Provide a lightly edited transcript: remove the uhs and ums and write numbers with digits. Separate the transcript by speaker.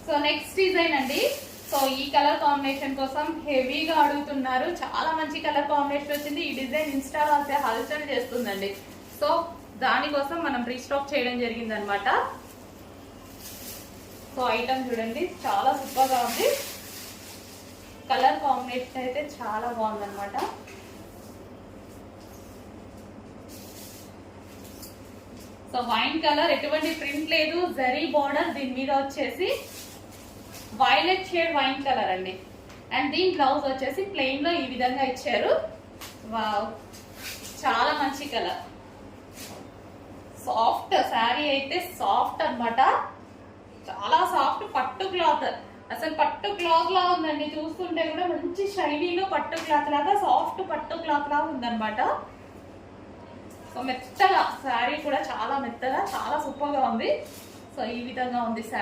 Speaker 1: So next design అండి. So ఈ colour combination కోసం హెవీగా అడుగుతున్నారు, చాలా మంచి కలర్ కాంబినేషన్ వచ్చింది. ఈ డిజైన్ ఇన్స్టాలో అయితే హల్చల్ చేస్తుందండి. సో దానికోసం మనం రీస్టాక్ చేయడం జరిగింది అనమాట. సో ఐటమ్ చూడండి, చాలా సూపర్ గా ఉంది. కలర్ కాంబినేషన్ అయితే చాలా బాగుంది అనమాట. సో వైన్ కలర్, ఎటువంటి ప్రింట్ లేదు, జరీ బార్డర్, దీని మీద వచ్చేసి వైలెట్ షేడ్ వైన్ కలర్ అండి. అండ్ దీని బ్లౌజ్ వచ్చేసి ప్లెయిన్ లో ఈ విధంగా ఇచ్చారు. వావ్, చాలా మంచి కలర్. సాఫ్ట్ శారీ అయితే సాఫ్ట్ అన్నమాట, చాలా సాఫ్ట్ పట్టు క్లాత్. అసలు పట్టు క్లాత్ లా ఉందండి, చూస్తుంటే కూడా మంచి షైనీలో పట్టు క్లాత్ లాగా, సాఫ్ట్ పట్టు క్లాత్ లాగా ఉందన్నమాట. సో మెత్తగా శారీ కూడా చాలా మెత్తగా, చాలా సూపర్ గా ఉంది. సో ఈ విధంగా ఉంది శారీ.